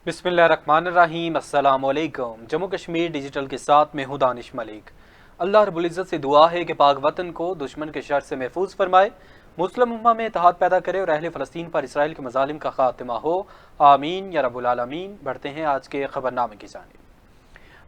बिस्मिल्लाहिर्रहमानिर्रहीम। अस्सलाम वालेकुम। जम्मू कश्मीर डिजिटल के साथ मैं हूं दानिश मलिक। अल्लाह रब्बुल इज़्ज़त से दुआ है कि पाक वतन को दुश्मन के शर से महफूज फरमाए, मुस्लिम उम्मा में इत्तेहाद पैदा करे और अहले फ़लस्तीन पर इसराइल के मज़ालिम का खात्मा हो। आमीन या रब्बुल आलमीन। बढ़ते हैं आज के खबरनामे की जानिब।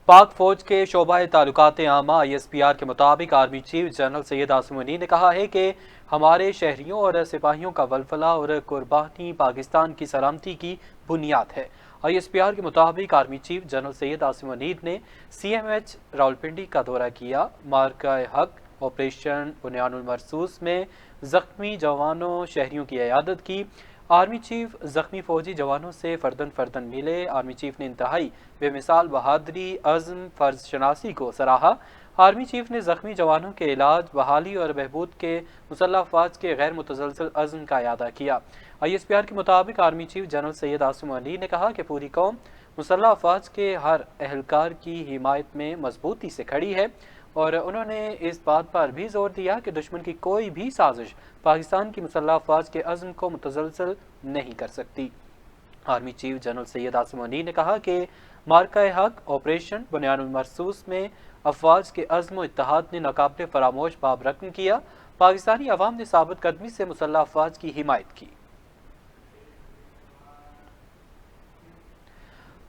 पाक फौज के शोबा ताल्लुकात आमा ISPR के मुताबिक army chief general Syed Asim Munir ने कहा है कि हमारे शहरियों और सिपाहियों का वलफला और कुर्बानी पाकिस्तान की सलामती की बुनियाद है। ISPR के मुताबिक army chief general Syed Asim Munir ने CMH रावलपिंडी का दौरा किया। मार्का हक ऑपरेशन बुनियानुल मरसूस में जख्मी जवानों शहरियों की इयादत की। आर्मी चीफ जख्मी फौजी जवानों से फर्दन फर्दन मिले। आर्मी चीफ ने इंतहाई बेमिसाल बहादरी, अज़्म, फ़र्ज शनासी को सराहा। आर्मी चीफ ने जख्मी जवानों के इलाज, बहाली और बहबूद के मुसल्लह अफवाज के गैर मुतसलसल अज़्म का इयादा किया। ISPR के मुताबिक army chief general Syed Asim Ali ने कहा कि पूरी कौम मुसल्लह अफवाज के हर एहलकार की हिमायत में मजबूती से खड़ी है और उन्होंने इस बात पर भी जोर दिया कि दुश्मन की कोई भी साजिश पाकिस्तान की मुसल्लह अफवाज के अज़्म को मुतसलसल नहीं कर सकती। Army chief general Syed Asim Ali ने कहा कि मार्का हक ऑपरेशन बुनियानुल मरसूस में अफवाज के अज़्म व इत्तेहाद ने नाकाबिले फरामोश बाब रकम किया। पाकिस्तानी अवाम ने साबित कदमी से मुसल्लह अफवाज की हिमायत की।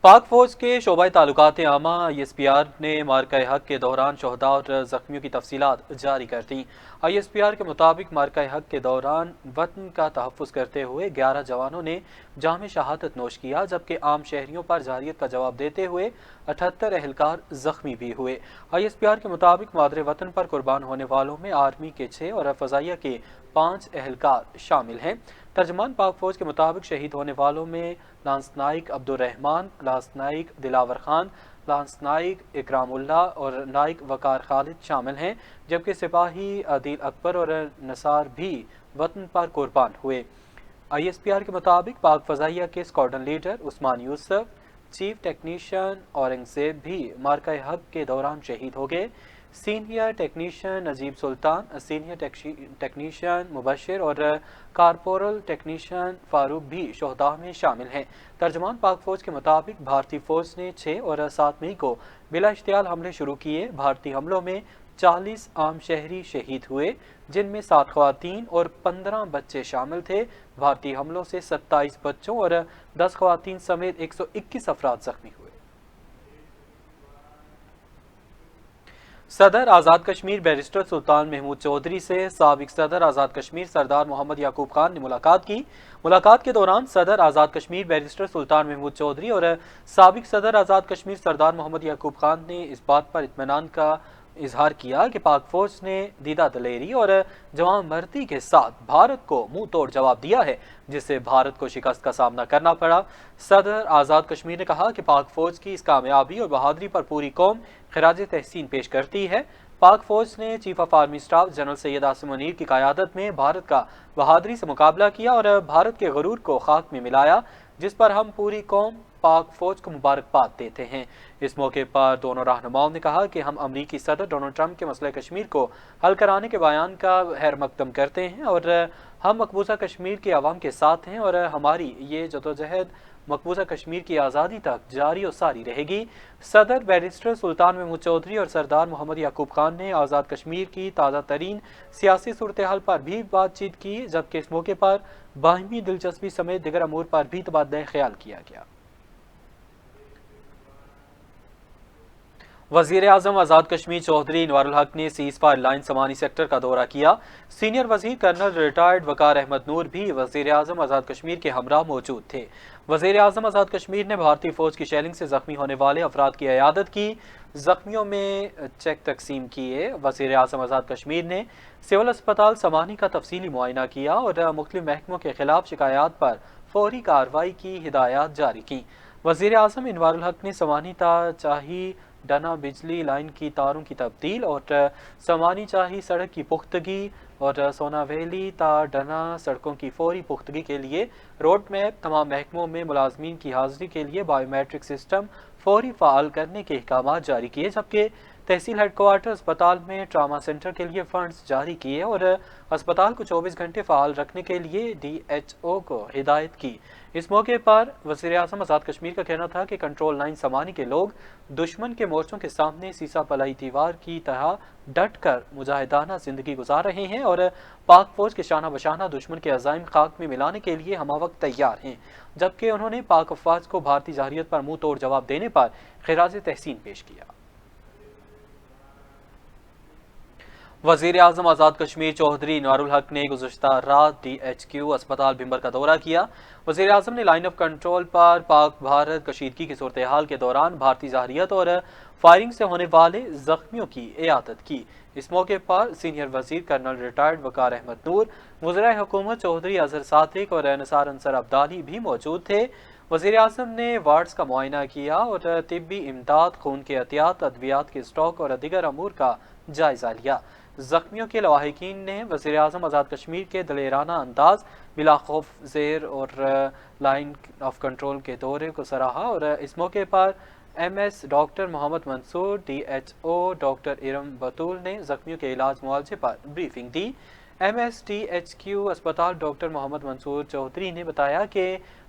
पाक फौज के शोबा ताल्लुकात आमा ISPR ने मार्का हक के दौरान शहदा और जख्मियों की तफसीलात जारी कर दी। ISPR के मुताबिक मार्का हक के दौरान वतन का तहफ़्फ़ुज़ करते हुए 11 जवानों ने जाम शहादत नोश किया, जबकि आम शहरियों पर जारियत का जवाब देते हुए 78 एहलकार जख्मी भी हुए। ISPR के मुताबिक मादरे वतन पर कुर्बान होने वालों में आर्मी के 6 और फ़ज़ाइया के 5 एहलकार शामिल हैं। तर्जमान पाक फौज के मुताबिक शहीद होने वालों में lance Naik Abdurrahman, lance Naik Dilawar Khan, lance Naik Ikramullah और नाइक वकार खालिद शामिल हैं, जबकि सिपाही आदिल अकबर और नसार भी वतन पर कुर्बान हुए। ISPR के मुताबिक पाक फ़ज़ाइया के squadron leader Usman Yusuf, chief technician Aurangzeb भी मार्का हक के दौरान शहीद हो गए। सीनियर टेक्नीशियन नजीब सुल्तान, सीनियर टेक्नीशियन मुबशिर और कारपोरल टेक्नीशियन फारूक भी शोहदा में शामिल हैं। तर्जमान पाक फौज के मुताबिक भारतीय फौज ने 6 और 7 मई को बिला इश्तियाल हमले शुरू किए। भारतीय हमलों में 40 आम शहरी शहीद हुए, जिनमें 7 ख़वातीन और 15 बच्चे शामिल थे। भारतीय हमलों से 27 बच्चों और 10 ख़वातीन समेत 121 अफराद जख्मी हुए। सदर आज़ाद कश्मीर बैरिस्टर सुल्तान महमूद चौधरी से साबिक सदर आज़ाद कश्मीर सरदार मोहम्मद याकूब खान ने मुलाकात की। मुलाकात के दौरान सदर आज़ाद कश्मीर बैरिस्टर सुल्तान महमूद चौधरी और साबिक सदर आज़ाद कश्मीर सरदार मोहम्मद याकूब खान ने इस बात पर इत्मीनान का इजहार किया कि पाक फौज ने दीदा दलेरी और जवान मर्दी के साथ भारत को मुंह तोड़ जवाब दिया है, जिससे भारत को शिकस्त का सामना करना पड़ा। सदर आज़ाद कश्मीर ने कहा कि पाक फौज की इस कामयाबी और बहादुरी पर पूरी कौम खिराज तहसीन पेश करती है। पाक फौज ने chief of army staff general Syed Asim Munir की क़यादत में भारत का बहादुरी से मुकाबला किया और भारत के गरूर को खाक में मिलाया, जिस पर हम पूरी कौम पाक फौज को मुबारकबाद देते हैं। इस मौके पर दोनों रहनुमाओं ने कहा कि हम अमरीकी सदर डोनाल्ड ट्रंप के मसले कश्मीर को हल कराने के बयान का खैर मकदम करते हैं और हम मकबूजा कश्मीर के अवाम के साथ हैं और हमारी ये जदोजहद मकबूजा कश्मीर की आज़ादी तक जारी और सारी रहेगी। सदर बैरिस्टर सुल्तान महमूद चौधरी और सरदार मोहम्मद याकूब खान ने आज़ाद कश्मीर की ताज़ा तरीन सियासी सूरत हाल पर भी बातचीत की, जबकि इस मौके पर बाहिमी दिलचस्पी समेत दिगर अमूर पर भी तबादला ख्याल किया गया। वज़ीर आज़म आज़ाद कश्मीर चौधरी इनवारुल हक ने सीज़ फायर लाइन समानी सेक्टर का दौरा किया। सीनियर वज़ीर कर्नल रिटायर्ड वकार अहमद नूर भी वज़ीर आज़म आज़ाद कश्मीर के हमरा मौजूद थे। वज़ीर आज़म आज़ाद कश्मीर ने भारतीय फ़ौज की शेलिंग से ज़ख्मी होने वाले अफराद की इयादत की, ज़ख्मियों में चेक तकसीम किए। वज़ीर आज़म आज़ाद कश्मीर ने सिविल अस्पताल समानी का तफसीली मुआयना किया और मुख्तलिफ महकमों के खिलाफ शिकायत पर फौरी कार्रवाई की हिदायत जारी की। वज़ीर आज़म इनवारुल हक ने समानी ता चाही डना बिजली लाइन की तारों की तब्दील और समानी चाही सड़क की पुख्तगी और सोनावेली ता डना सड़कों की फौरी पुख्तगी के लिए रोड मैप, तमाम महकमों में मुलाजमीन की हाजिरी के लिए बायोमेट्रिक सिस्टम फौरी फ़ाल करने के अहकाम जारी किए, जबकि तहसील हेडक्वार्टर अस्पताल में ट्रामा सेंटर के लिए फंड्स जारी किए और अस्पताल को 24 घंटे फ़ाल रखने के लिए DHO को हिदायत की। इस मौके पर वज़ीर-ए-आज़म आज़ाद कश्मीर का कहना था कि कंट्रोल लाइन संभालने के लोग दुश्मन के मोर्चों के सामने सीसा पलाई दीवार की तरह डट कर मुजाहिदाना जिंदगी गुजार रहे हैं और पाक फौज के शाना बशाना दुश्मन के अज़ाइम खाक में मिलाने के लिए हम वक्त तैयार हैं। जबकि उन्होंने पाक अफवाज को भारतीय जारहियत पर मुंह तोड़ जवाब देने पर खिराज तहसीन पेश किया। वज़ीर-ए-आज़म आज़ाद कश्मीर चौधरी इनवारुल हक ने गुज़श्ता रात DHQ अस्पताल भिंबर का दौरा किया। वज़ीर-ए-आज़म ने लाइन ऑफ कंट्रोल पर पाक भारत कशीदगी की सूरत हाल के दौरान भारतीय जारहियत और फायरिंग से होने वाले जख्मियों की इयादत की। इस मौके पर सीनियर वज़ीर कर्नल रिटायर्ड वकार अहमद नूर, वज़ीर हुकूमत चौधरी अजहर सादिक और निसार अंसर अब्दाली भी मौजूद थे। वज़ीर-ए-आज़म ने वार्ड्स का मुआयना किया और तिब्बी इमदाद, खून के एहतियात, अद्वियात के स्टॉक और दीगर अमूर का जायजा लिया। जख्मियों के लवाहिकीन ने वज़ीर-ए-आज़म आज़ाद कश्मीर के दलेराना अंदाज, बिला खौफ ज़ेर और लाइन ऑफ कंट्रोल के दौरे को सराहा और इस मौके पर MS doctor Mohammad Mansoor, DHO doctor Iram Batool ने जख्मियों के इलाज मुआवजे पर ब्रीफिंग दी। MS DHQ अस्पताल डॉक्टर मोहम्मद मंसूर चौधरी ने बताया कि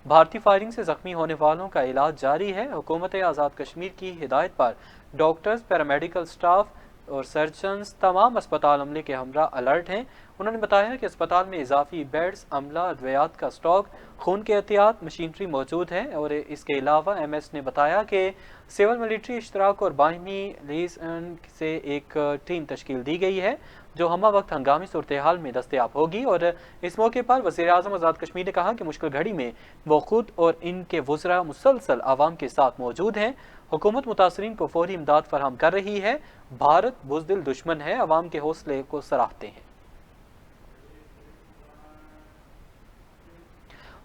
भारतीय फायरिंग से जख्मी होने वालों का इलाज जारी है। हुकूमत आज़ाद कश्मीर की हिदायत पर डॉक्टर्स, पैरामेडिकल स्टाफ और सर्जन्स तमाम अस्पताल अमले के हमरा अलर्ट हैं। उन्होंने बताया कि अस्पताल में इजाफी बेड्स, अमला, अद्वियात का स्टॉक, खून के एहतियात मशीनरी मौजूद है और इसके अलावा MS ने बताया कि सिविल मिलिट्री इश्तराक और बाहिमी लिएज़न से एक टीम तश्कील दी गई है जो हमा वक्त हंगामी सूरत हाल में दस्तयाब होगी। और इस मौके पर वज़ीर-ए-आज़म आज़ाद कश्मीर ने कहा कि मुश्किल घड़ी में वो खुद और इनके वज़रा मुसलसल आवाम के साथ मौजूद हैं। हुकूमत मुतासरीन को फौरी इमदाद फराहम कर रही है। भारत बुज़दिल दुश्मन है, आवाम के हौसले को सराहते हैं।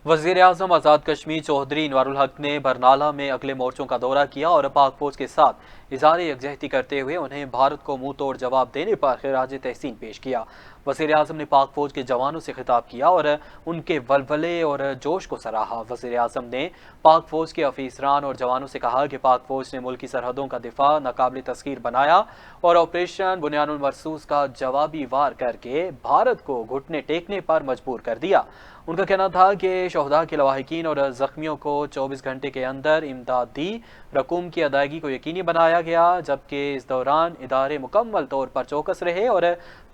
वज़ीर-ए-आज़म आज़ाद कश्मीर चौधरी इनवारुल हक ने बरनाला में अगले मोर्चों का दौरा किया और पाक फौज के साथ इज़हार यकजहती करते हुए उन्हें भारत को मुंह तोड़ जवाब देने पर खिराज तहसीन पेश किया। वज़ीर-ए-आज़म ने पाक फौज के जवानों से खिताब किया और उनके वलवले और जोश को सराहा। वज़ीर-ए-आज़म ने पाक फौज के अफीसरान और जवानों से कहा कि पाक फौज ने मुल्क की सरहदों का दिफा नाकाबिल तस्खीर बनाया और ऑपरेशन बुनियानुल मरसूस का जवाबी वार करके भारत को घुटने टेकने पर मजबूर कर दिया। उनका कहना था कि शोहदा के लवाहिकीन और जख्मियों को 24 घंटे के अंदर इमदाद दी, रकूम की अदायगी को यकीनी बनाया गया, जबकि इस दौरान इदारे मुकम्मल तौर पर चौकस रहे और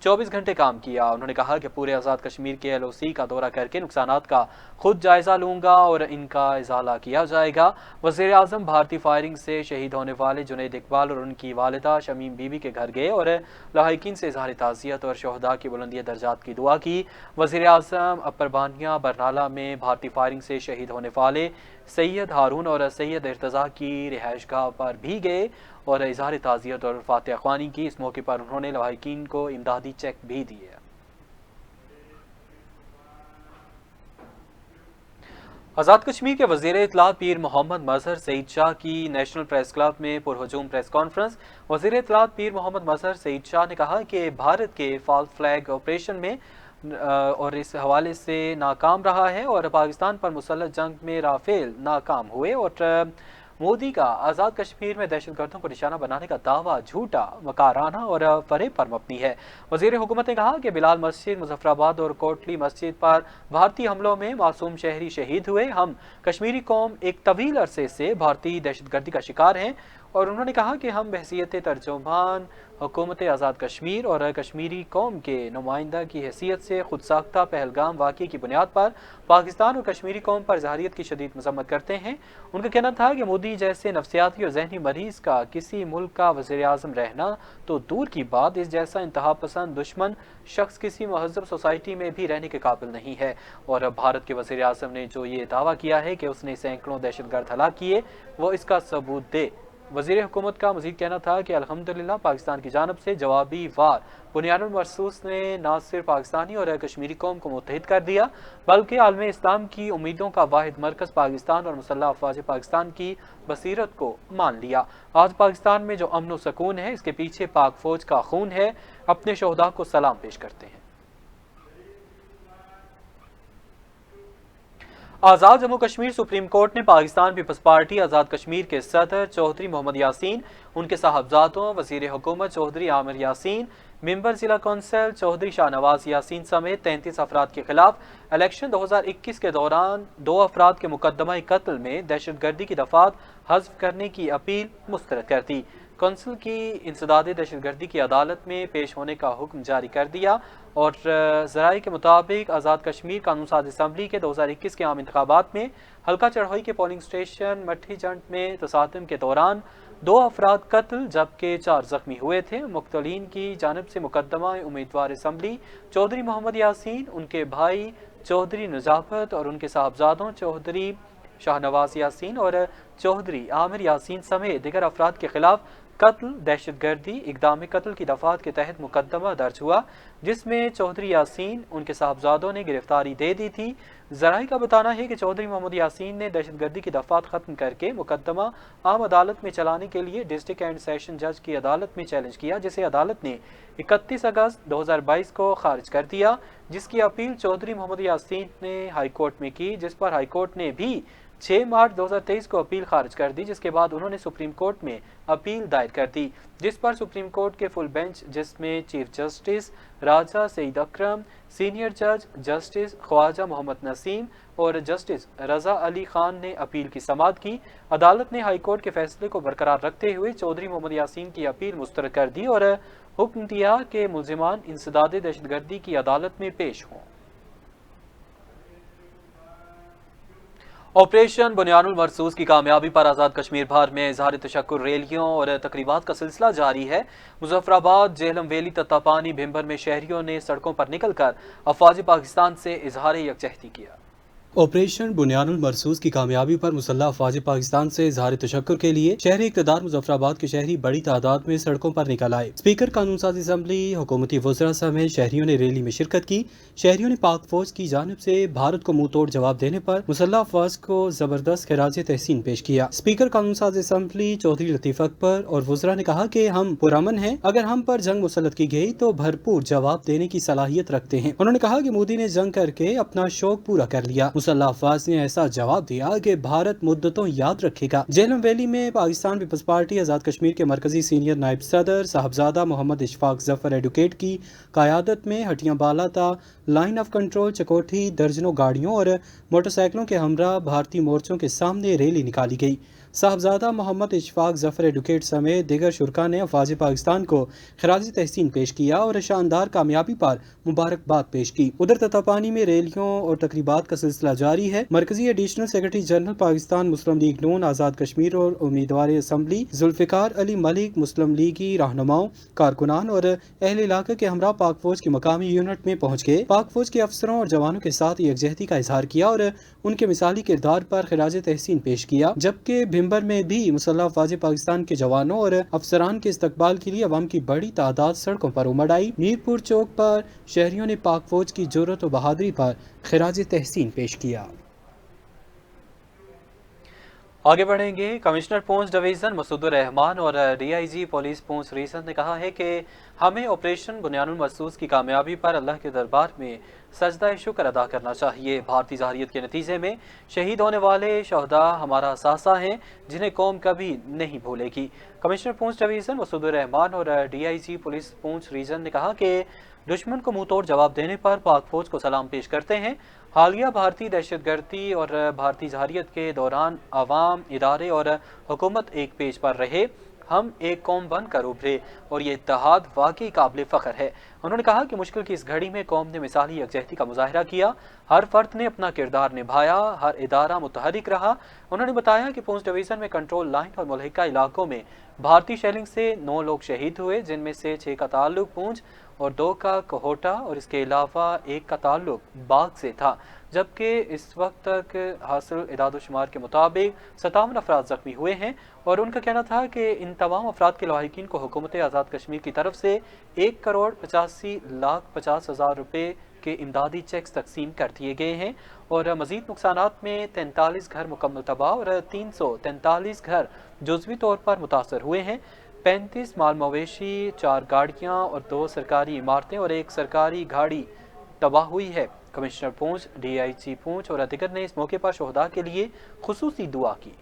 24 घंटे काम किया। उन्होंने कहा कि पूरे आज़ाद कश्मीर के LOC का दौरा करके नुकसानात का खुद जायजा लूंगा और इनका इजाला किया जाएगा। वज़ीर-ए-आज़म भारतीय फायरिंग से शहीद होने वाले जुनैद इकबाल और उनकी वालिदा शमीम बीबी के घर गए और लवाहिकीन से इज़हार ताज़ियत और शोहदा की बुलंदी दर्जात की दुआ की। वज़ीर-ए-आज़म अपर बानिया बरनाला में भारतीय फायरिंग से शहीद होने वाले सैयद हारून और सैयद इर्तज़ा की रिहाइशगाह पर भी गए और इज़हार ताज़ियत और फातिहा ख्वानी की। इस मौके पर उन्होंने लवाहिकीन को इमदादी चेक भी दिए। आज़ाद कश्मीर के वज़ीर इत्तलात पीर मोहम्मद मजहर सईद शाह की नेशनल प्रेस क्लब में पुरहजूम प्रेस कॉन्फ्रेंस। वज़ीर इत्तलात पीर मोहम्मद मजहर सईद शाह ने कहा कि भारत के फॉल्स फ्लैग ऑपरेशन में और इस हवाले से नाकाम रहा है और पाकिस्तान पर मुसल्लह जंग में राफेल नाकाम हुए और मोदी का आज़ाद कश्मीर में दहशतगर्दों को निशाना बनाने का दावा झूठा, मकाराना और फरेब पर मबनी है। वज़ीर हुकूमत ने कहा कि बिलाल मस्जिद, मुजफ्फराबाद और कोटली मस्जिद पर भारतीय हमलों में मासूम शहरी शहीद हुए। हम कश्मीरी कौम एक तवील अरसे से भारतीय दहशतगर्दी का शिकार हैं और उन्होंने कहा कि हम बहसीयत तर्जुमान हुकूमत आज़ाद कश्मीर और कश्मीरी कौम के नुमाइंदा की हैसियत से खुद साख्ता पहलगाम वाक़े की बुनियाद पर पाकिस्तान और कश्मीरी कौम पर ज़ाहिरियत की शदीद मज़म्मत करते हैं। उनका कहना था कि मोदी जैसे नफ्सियाती और जहनी मरीज़ का किसी मुल्क का वज़ीर-ए-आज़म रहना तो दूर की बात, इस जैसा इंतहा पसंद दुश्मन शख्स किसी महज़ब सोसाइटी में भी रहने के काबिल नहीं है। और भारत के वज़ीर-ए-आज़म ने जो ये दावा किया है कि उसने सैकड़ों दहशतगर्द हलाक किए, वो इसका सबूत दे। वज़ीर हुकूमत का मज़ीद कहना था कि अल्हम्दुलिल्लाह पाकिस्तान की जानब से जवाबी वार बुनियानुल मरसूस ने न सिर्फ पाकिस्तानी और कश्मीरी कौम को मुत्तहिद कर दिया बल्कि आलम इस्लाम की उम्मीदों का वाहिद मरकज़ पाकिस्तान और मुसल्लह अफ़वाज पाकिस्तान की बसीरत को मान लिया। आज पाकिस्तान में जो अमन व सकून है, इसके पीछे पाक फ़ौज का खून है। अपने शोहदा को सलाम पेश करते हैं। आज़ाद जम्मू कश्मीर सुप्रीम कोर्ट ने पाकिस्तान पीपल्स पार्टी आज़ाद कश्मीर के सदर चौधरी मोहम्मद यासीन, उनके साहबजादों वज़ीर हुकूमत चौधरी आमिर यासीन, मेंबर जिला कौंसिल चौधरी शाहनवाज यासीन समेत 33 अफराद के खिलाफ इलेक्शन 2021 के दौरान 2 अफराद के मुकदमा कत्ल में दहशतगर्दी की दफात हज़फ करने की अपील मुस्तरद कर दी। कौंसिल की इंसदाद दहशतगर्दी की अदालत में पेश होने का हुक्म जारी कर दिया और ज़राए के मुताबिक आज़ाद कश्मीर कानून साज असम्बली के 2021 के आम इंतखाबात में हल्का चढ़ोई के पोलिंग स्टेशन मट्ठी जंट में तसादम के दौरान 2 अफराद कत्ल जबकि 4 जख्मी हुए थे। मुख्तलीन की जानब से मुकदमा उम्मीदवार असम्बली चौधरी मोहम्मद यासीन, उनके भाई चौधरी नजाफत और उनके साहबजादों चौधरी शाहनवाज यासीन और चौधरी आमिर यासीन समेत दिगर अफराद के खिलाफ कत्ल, दहशतगर्दी, इक़दाम कत्ल की दफात के तहत मुकदमा दर्ज हुआ, जिसमें चौधरी यासीन, उनके साहबजादों ने गिरफ्तारी दे दी थी। ज़राए का बताना है कि चौधरी मोहम्मद यासीन ने दहशतगर्दी की दफात ख़त्म करके मुकदमा आम अदालत में चलाने के लिए डिस्ट्रिक्ट एंड सेशन जज की अदालत में चैलेंज किया, जिसे अदालत ने 31 अगस्त 2022 को खारिज कर दिया, जिसकी अपील चौधरी मोहम्मद यासीन ने हाई कोर्ट में की, जिस पर हाई कोर्ट ने भी 6 मार्च 2023 को अपील खारिज कर दी, जिसके बाद उन्होंने सुप्रीम कोर्ट में अपील दायर कर दी, जिस पर सुप्रीम कोर्ट के फुल बेंच जिसमें चीफ जस्टिस राजा सईद अकरम, सीनियर जज जस्टिस ख्वाजा मोहम्मद नसीम और जस्टिस रजा अली खान ने अपील की समाअत की। अदालत ने हाई कोर्ट के फैसले को बरकरार रखते हुए चौधरी मोहम्मद यासीन की अपील मुस्तरद कर दी और हुक्म दिया कि मुल्जिमान इंसदाद दहशतगर्दी की अदालत में पेश हों। ऑपरेशन बुनियानुल मरसूस की कामयाबी पर आज़ाद कश्मीर भर में इजहार तशक्कुर रैलियों और तकरीबात का सिलसिला जारी है। मुजफ्फराबाद, जेहलम वैली, तत्तापानी, भिंबर में शहरियों ने सड़कों पर निकलकर अफवाज पाकिस्तान से इजहार यकजहती किया। ऑपरेशन बुनियानुल मरसूस की कामयाबी पर मुसल्लह अफवाज पाकिस्तान से इजहार तशक्कुर के लिए शहरी इक़्तिदार मुजफ्फराबाद के शहरी बड़ी तादाद में सड़कों पर निकल आए। स्पीकर कानून साज असम्बली, हुकूमती वज़रा समेत शहरियों ने रैली में शिरकत की। शहरियों ने पाक फौज की जानिब से भारत को मुंह तोड़ जवाब देने पर मुसल्लह अफवाज को जबरदस्त खिराज तहसीन पेश किया। स्पीकर कानून साज असम्बली चौधरी लतीफ अकबर और वज़रा ने कहा कि हम पुरअमन हैं, अगर हम पर जंग मुसल्लत की गई तो भरपूर जवाब देने की सलाहियत रखते हैं। उन्होंने कहा कि मोदी ने जंग करके अपना शौक पूरा कर लिया। मुसल्लह अफवाज ने ऐसा जवाब दिया कि भारत मुद्दतों याद रखेगा। जेहलम वैली में पाकिस्तान पीपल्स पार्टी आज़ाद कश्मीर के मरकजी सीनियर नायब सदर साहबजादा मोहम्मद इशफाक जफर एडवोकेट की क़यादत में हटियां बाला था लाइन ऑफ कंट्रोल चकोठी दर्जनों गाड़ियों और मोटरसाइकिलों के हमरा भारतीय मोर्चों के सामने रैली निकाली गई। साहबजादा मोहम्मद इशफाक जफर एडवोकेट समेत दिगर शुरका ने अफवाज पाकिस्तान को खराज तहसीन पेश किया और शानदार कामयाबी पर मुबारकबाद पेश की। उधर तत्तापानी में रैलियों और तकरीबात का सिलसिला जारी है। मरकजी एडिशनल सेक्रेटरी जनरल पाकिस्तान मुस्लिम लीग नून आज़ाद कश्मीर और उम्मीदवार असम्बली जुल्फ़िकार अली मलिक मुस्लिम लीगी रहनुमाओं, कारकुनान और अहल इलाका के हमरा पाक फौज की मकामी यूनिट में पहुँच गए। पाक फौज के अफसरों और जवानों के साथ यकजहती का इजहार किया और उनके मिसाली किरदार पर खराज तहसीन पेश किया, जबकि भिंबर में भी मुसल्लह अफवाज पाकिस्तान के जवानों और अफसरान के इस्तकबाल के लिए अवाम की बड़ी तादाद सड़कों पर उमड़ आई। मीरपुर चौक पर शहरियों ने पाक फौज की जुर्रत और बहादुरी पर खराज तहसीन पेश किया। आगे बढ़ेंगे। कमिश्नर पूंछ डिवीज़न मसूद रहमान और डीआईजी पुलिस पूंछ रीजन ने कहा है कि हमें ऑपरेशन बुनियानुल मरसूस की कामयाबी पर अल्लाह के दरबार में सजदा शुक्र अदा करना चाहिए। भारतीय जहारियत के नतीजे में शहीद होने वाले शहदा हमारा असासा हैं, जिन्हें कौम कभी नहीं भूलेगी। कमिश्नर पूंछ डिवीज़न मसूद रहमान और डीआईजी पुलिस पूंछ रीजन ने कहा कि दुश्मन को मुंह तोड़ जवाब देने पर पाक फौज को सलाम पेश करते हैं। हालिया भारतीय दहशतगर्दी और भारतीय जहारियत के दौरान अवाम, इदारे और हुकूमत एक पेज पर रहे, हम एक कौम बनकर उभरे और ये इत्तेहाद वाकई काबिल फ़ख्र है। उन्होंने कहा कि मुश्किल की इस घड़ी में कौम ने मिसाली यकजहती का मुजाहरा किया, हर फर्द ने अपना किरदार निभाया, हर इदारा मुतहरिक रहा। उन्होंने बताया कि पूंछ डिवीज़न में कंट्रोल लाइन और मुल्हिका इलाकों में भारतीय शेलिंग से 9 लोग शहीद हुए, जिनमें से 6 का ताल्लुक पूंछ और 2 का कोहोटा और इसके अलावा 1 का ताल्लुक बाग से था, जबकि इस वक्त तक हासिल इदाद-ओ-शुमार के मुताबिक 57 अफराद जख्मी हुए हैं और उनका कहना था कि इन तमाम अफराद के लवाहिकीन को हुकूमत आज़ाद कश्मीर की तरफ से 1,85,50,000 रुपये के इमदादी चेक्स तकसीम कर दिए गए हैं और मजीद नुकसानात में 43 घर मुकम्मल तबाह और 343 घर जुज़वी तौर पर मुतासर हुए हैं। 35 माल मवेशी, 4 गाड़ियाँ और 2 सरकारी इमारतें और 1 सरकारी गाड़ी तबाह हुई है। कमिश्नर पूंछ, DIG पूंछ और अधिकारी ने इस मौके पर शोहदा के लिए खुसूसी दुआ की।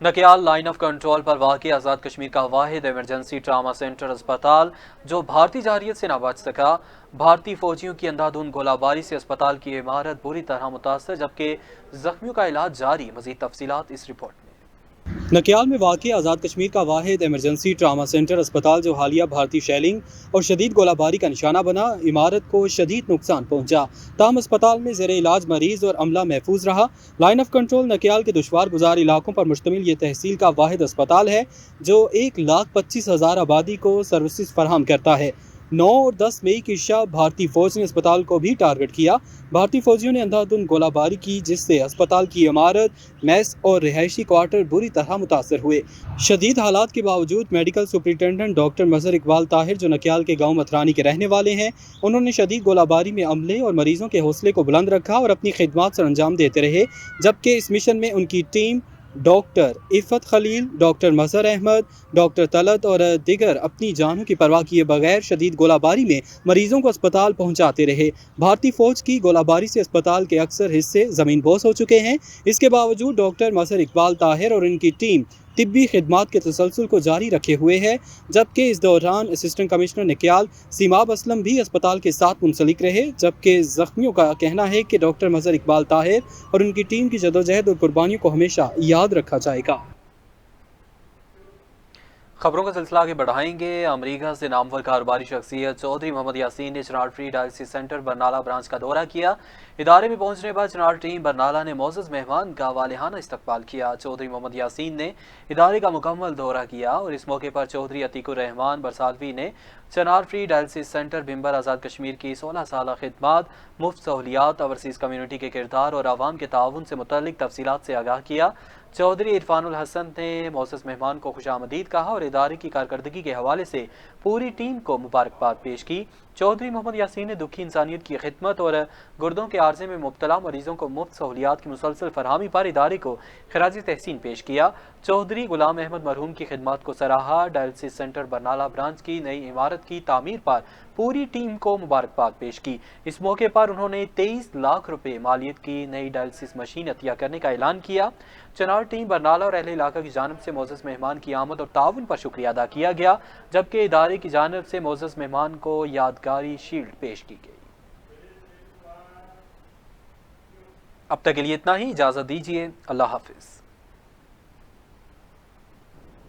नकियाल लाइन ऑफ कंट्रोल पर वाक़ई आज़ाद कश्मीर का वाहिद इमरजेंसी ट्रामा सेंटर अस्पताल जो भारतीय जारियत से न बच सका। भारतीय फौजियों की अंधाधुंध गोलाबारी से अस्पताल की इमारत बुरी तरह मुतासर, जबकि जख्मियों का इलाज जारी। मज़ीद तफसीलात इस रिपोर्ट में। नकियाल में वाक़ई आज़ाद कश्मीर का वाहिद इमरजेंसी ट्रामा सेंटर अस्पताल जो हालिया भारतीय शेलिंग और शदीद गोलाबारी का निशाना बना, इमारत को शदीद नुकसान पहुंचा। ताहम अस्पताल में ज़ेरे इलाज मरीज और अमला महफूज रहा। लाइन ऑफ कंट्रोल नकियाल के दुश्वार गुजार इलाकों पर मुश्तमिल ये तहसील का वाहिद अस्पताल है जो 1,25,000 आबादी को सर्विसेज फराहम करता है। 9 और 10 मई की शब भारतीय फौज ने अस्पताल को भी टारगेट किया। भारतीय फौजियों ने अंधाधुंध गोलाबारी की जिससे अस्पताल की इमारत, मेस और रिहायशी क्वार्टर बुरी तरह मुतासर हुए। शदीद हालात के बावजूद मेडिकल सुपरिटेंडेंट डॉक्टर मजहर इकबाल ताहिर जो नकियाल के गांव मथरानी के रहने वाले हैं, उन्होंने शदीद गोलाबारी में अमले और मरीजों के हौसले को बुलंद रखा और अपनी खिदमत सर अंजाम देते रहे। जबकि इस मिशन में उनकी team doctor Iffat Khalil, doctor Mazhar Ahmed, doctor Talat और दिगर अपनी जानों की परवाह किए बगैर शदीद गोलाबारी में मरीजों को अस्पताल पहुंचाते रहे। भारतीय फौज की गोलाबारी से अस्पताल के अक्सर हिस्से ज़मीनबोस हो चुके हैं। इसके बावजूद डॉक्टर मजहर इकबाल ताहिर और इनकी टीम तिब्बी खिदमात के तसलसल को जारी रखे हुए है। जबकि इस दौरान असिस्टेंट कमिश्नर नकियाल सीमाब असलम भी अस्पताल के साथ मुंसलिक रहे। जबकि जख्मियों का कहना है कि डॉक्टर मजहर इकबाल ताहिर और उनकी टीम की जदोजहद और कुर्बानियों को हमेशा याद रखा जाएगा। खबरों का सिलसिला आगे बढ़ाएंगे। अमरीका से नामवर कारोबारी शख्सियत चौधरी मोहम्मद यासीन ने चनार free dialysis centre Barnala branch का दौरा किया। इदारे में पहुंचने पर चनार टीम बरनाला ने मोअज़्ज़ज़ मेहमान का वालिहाना इस्तकबाल किया। चौधरी मोहम्मद यासीन ने इदारे का मुकम्मल दौरा किया और इस मौके पर चौधरी अतीकुर रहमान बरसालवी ने चनार free dialysis centre बिम्बर Azad Kashmir की 16 साल खिदमत, मुफ्त सहूलियात, ओवरसीज़ कम्यूनिटी के किरदार और आवाम के ताउन से मुतल्लिक तफसीलात से आगाह किया। चौधरी इरफानुल हसन ने मोअज़्ज़ज़ मेहमान को खुशामदीद कहा और इदारे की कारकर्दगी के हवाले से पूरी टीम को मुबारकबाद पेश की। चौधरी मोहम्मद यासीन ने दुखी इंसानियत की खिदमत और गुर्दों के आर्जे में मुब्तला मरीजों को मुफ्त सहूलियात की मुसलसल फरहमी पर इदारे को खिराज तहसीन पेश किया। चौधरी गुलाम अहमद मरहूम की खिदमत को सराहा। डायलिसिस सेंटर बरनाला ब्रांच की नई इमारत की तामीर पर पूरी टीम को मुबारकबाद पेश की। इस मौके पर उन्होंने 23 लाख रुपए मालियत की नई डायलिसिस मशीन अतिया करने का ऐलान किया। चनार टीम बरनाला और अहले इलाका की जानिब से मोअज़्ज़ज़ मेहमान की आमद और ताउन पर शुक्रिया अदा किया गया, जबकि इदारे की जानिब से मोअज़्ज़ज़ मेहमान को यादगारी शील्ड पेश की गई। अब तक के लिए इतना ही, इजाज़त दीजिए। अल्लाह हाफिज़।